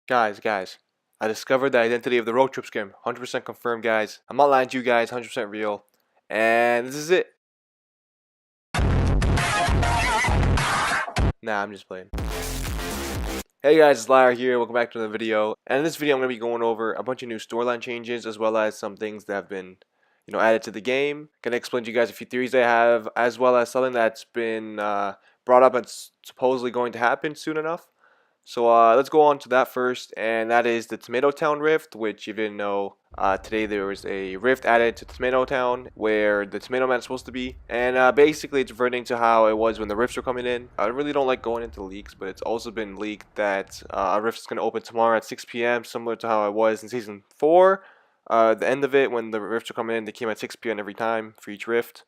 Guys, I discovered the identity of the road trip scam. 100% confirmed, guys. I'm not lying to you guys, 100% real. And this is it. Nah, I'm just playing. Hey guys, it's Lyra here. Welcome back to another video. And in this video, I'm going to be going over a bunch of new storyline changes as well as some things that have been, added to the game. Gonna explain to you guys a few theories I have, as well as something that's been brought up and supposedly going to happen soon enough. So let's go on to that first, and that is the Tomato Town Rift, which you didn't know, today there was a rift added to Tomato Town where the Tomato Man is supposed to be, and basically it's reverting to how it was when the rifts were coming in. I really don't like going into leaks, but it's also been leaked that a rift is going to open tomorrow at 6 p.m., similar to how it was in Season 4. The end of it, when the rifts were coming in, they came at 6 p.m. every time for each rift.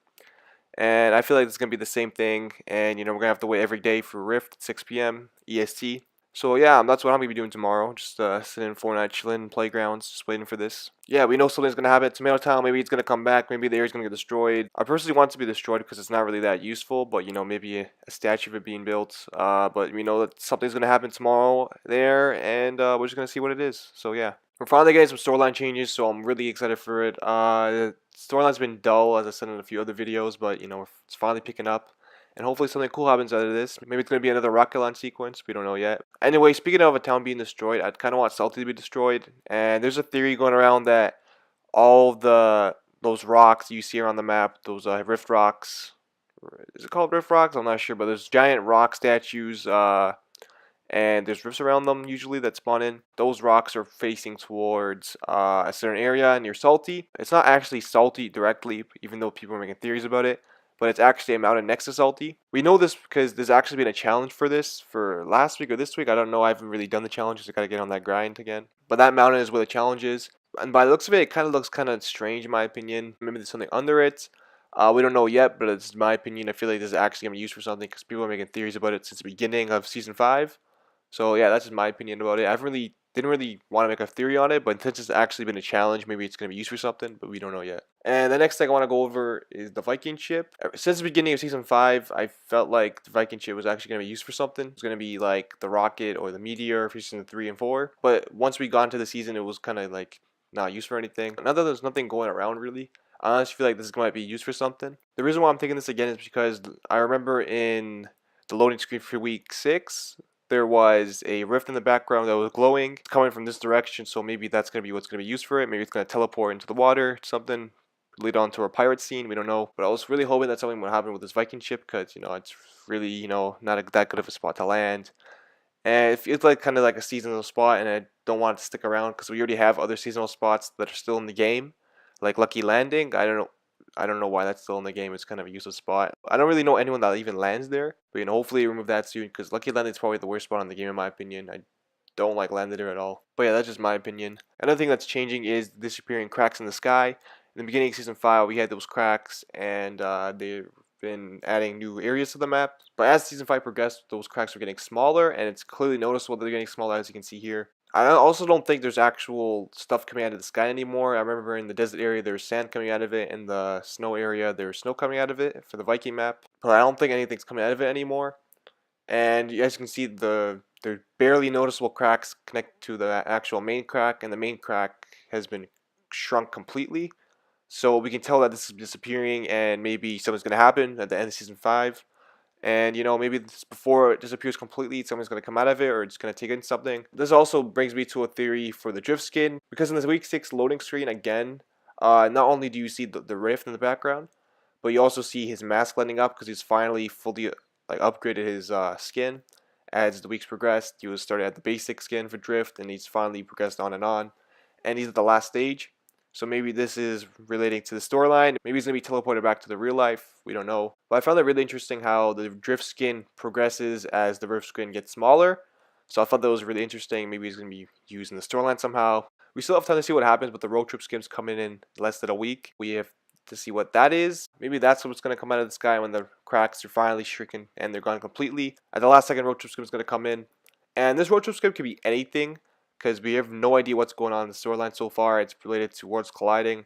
And I feel like it's going to be the same thing, and we're going to have to wait every day for rift at 6 p.m. EST. So yeah, that's what I'm going to be doing tomorrow. Just sitting in Fortnite, chilling in playgrounds, just waiting for this. Yeah, we know something's going to happen at Tomato Town. Maybe it's going to come back. Maybe the area's going to get destroyed. I personally want it to be destroyed because it's not really that useful. But, maybe a statue of it being built. But we know that something's going to happen tomorrow there. And we're just going to see what it is. So yeah. We're finally getting some storyline changes, so I'm really excited for it. The storyline's been dull, as I said in a few other videos, but, it's finally picking up. And hopefully something cool happens out of this. Maybe it's going to be another rocket launch sequence. We don't know yet. Anyway, speaking of a town being destroyed, I'd kind of want Salty to be destroyed. And there's a theory going around that all those rocks you see around the map, those rift rocks, is it called rift rocks? I'm not sure, but there's giant rock statues, and there's rifts around them usually that spawn in. Those rocks are facing towards a certain area near Salty. It's not actually Salty directly, even though people are making theories about it, but it's actually a mountain next to Salty. We know this because there's actually been a challenge for this for last week or this week. I don't know. I haven't really done the challenge, so I gotta get on that grind again. But that mountain is where the challenge is. And by the looks of it, it kind of looks kind of strange in my opinion. Maybe there's something under it. We don't know yet, but it's my opinion. I feel like this is actually going to be used for something because people are making theories about it since the beginning of Season 5. So yeah, that's just my opinion about it. Didn't really want to make a theory on it, but since it's actually been a challenge, maybe it's going to be used for something, but we don't know yet. And the next thing I want to go over is the Viking ship. Since the beginning of Season 5, I felt like the Viking ship was actually going to be used for something. It's going to be like the rocket or the meteor for Season 3 and 4. But once we got into the season, it was kind of like not used for anything. Now that there's nothing going around really, I honestly feel like this might be used for something. The reason why I'm thinking this again is because I remember in the loading screen for week 6, there was a rift in the background that was glowing. It's coming from this direction, so maybe that's going to be what's going to be used for it. Maybe it's going to teleport into the water, something, lead on to our pirate scene. We don't know. But I was really hoping that something would happen with this Viking ship because, it's really, not that good of a spot to land. And it feels like kind of like a seasonal spot, and I don't want it to stick around because we already have other seasonal spots that are still in the game, like Lucky Landing. I don't know why that's still in the game. It's kind of a useless spot. I don't really know anyone that even lands there. But hopefully remove that soon because Lucky Landing is probably the worst spot in the game in my opinion. I don't like landing there at all. But yeah, that's just my opinion. Another thing that's changing is the disappearing cracks in the sky. In the beginning of Season 5, we had those cracks, and they've been adding new areas to the map. But as Season 5 progressed, those cracks are getting smaller, and it's clearly noticeable that they're getting smaller, as you can see here. I also don't think there's actual stuff coming out of the sky anymore. I remember in the desert area there's sand coming out of it. In the snow area there's snow coming out of it for the Viking map. But I don't think anything's coming out of it anymore. And as you can see, there's barely noticeable cracks connect to the actual main crack, and the main crack has been shrunk completely. So we can tell that this is disappearing, and maybe something's going to happen at the end of Season 5. And maybe this, before it disappears completely, something's going to come out of it, or it's going to take in something. This also brings me to a theory for the drift skin, because in this week 6 loading screen again, not only do you see the rift in the background, but you also see his mask lighting up because he's finally fully upgraded his skin. As the weeks progressed, he was started at the basic skin for drift, and he's finally progressed on, and he's at the last stage. So maybe this is relating to the storyline. Maybe he's going to be teleported back to the real life. We don't know. But I found it really interesting how the drift skin progresses as the rift skin gets smaller. So I thought that was really interesting. Maybe he's going to be used in the storyline somehow. We still have time to see what happens, but the road trip skins coming in less than a week. We have to see what that is. Maybe that's what's going to come out of the sky when the cracks are finally shrinking and they're gone completely. At the last second, road trip skin is going to come in. And this road trip skin could be anything, because we have no idea what's going on in the storyline so far. It's related to worlds colliding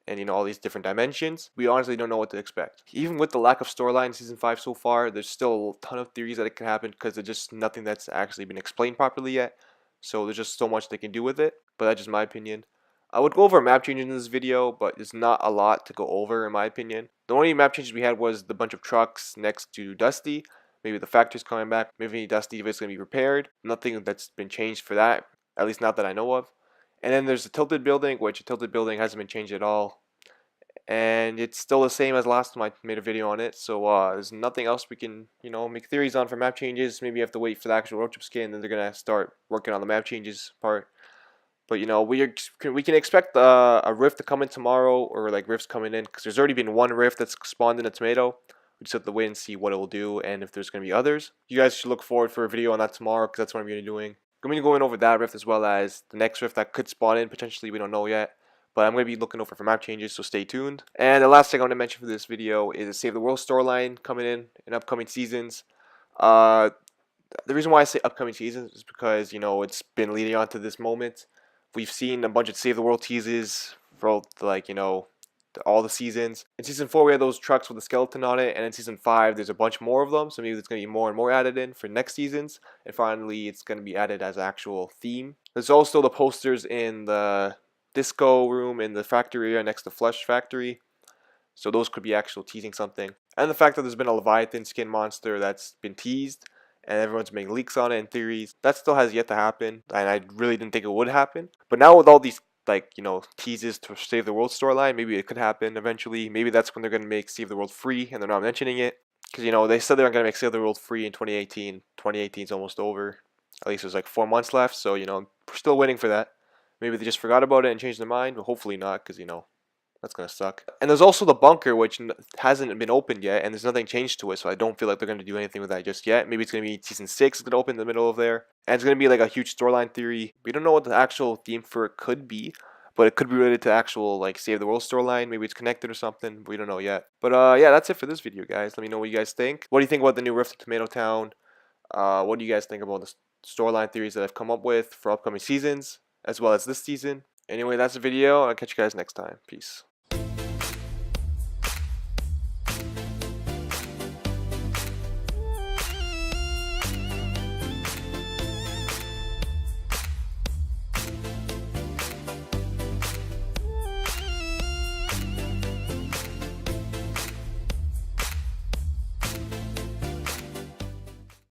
and all these different dimensions. We honestly don't know what to expect. Even with the lack of storyline in Season 5 so far, there's still a ton of theories that it could happen because there's just nothing that's actually been explained properly yet. so there's just so much they can do with it. But that's just my opinion. I would go over map changes in this video, but there's not a lot to go over in my opinion. The only map changes we had was the bunch of trucks next to Dusty. Maybe the factory's coming back. Maybe Dusty is going to be repaired. Nothing that's been changed for that, at least not that I know of. And then there's the tilted building, which a tilted building hasn't been changed at all. And it's still the same as last time I made a video on it. So there's nothing else we can, make theories on for map changes. Maybe you have to wait for the actual road trip skin, and then they're going to start working on the map changes part. But we can expect a rift to come in tomorrow, or like rifts coming in, because there's already been one rift that's spawned in a tomato. We just have to wait and see what it will do, and if there's going to be others. You guys should look forward for a video on that tomorrow, because that's what I'm going to be doing. I'm going to be going over that rift as well as the next rift that could spawn in potentially. We don't know yet, but I'm going to be looking over for map changes, so stay tuned. And the last thing I want to mention for this video is a Save the World storyline coming in upcoming seasons. The reason why I say upcoming seasons is because it's been leading on to this moment. We've seen a bunch of Save the World teases for all the seasons. In season 4 we had those trucks with a skeleton on it, and in season 5 there's a bunch more of them, so maybe there's going to be more and more added in for next seasons, and finally it's going to be added as an actual theme. There's also the posters in the disco room in the factory area next to Flush Factory, so those could be actual teasing something. And the fact that there's been a Leviathan skin monster that's been teased, and everyone's making leaks on it and theories. That still has yet to happen, and I really didn't think it would happen. But now with all these teases to Save the World storyline, maybe it could happen eventually. Maybe that's when they're gonna make Save the World free, and they're not mentioning it because they said they were gonna make Save the World free in 2018. 2018 is almost over. At least there's like 4 months left, so we're still waiting for that. Maybe they just forgot about it and changed their mind, but hopefully not, because that's gonna suck. And there's also the bunker, which hasn't been opened yet, and there's nothing changed to it, so I don't feel like they're gonna do anything with that just yet. Maybe it's gonna be season 6 is gonna open in the middle of there, and it's gonna be like a huge storyline theory. We don't know what the actual theme for it could be, but it could be related to actual Save the World storyline. Maybe it's connected or something. We don't know yet. But yeah, that's it for this video, guys. Let me know what you guys think. What do you think about the new Rift of Tomato Town? What do you guys think about the storyline theories that I've come up with for upcoming seasons, as well as this season? Anyway, that's the video. I'll catch you guys next time. Peace.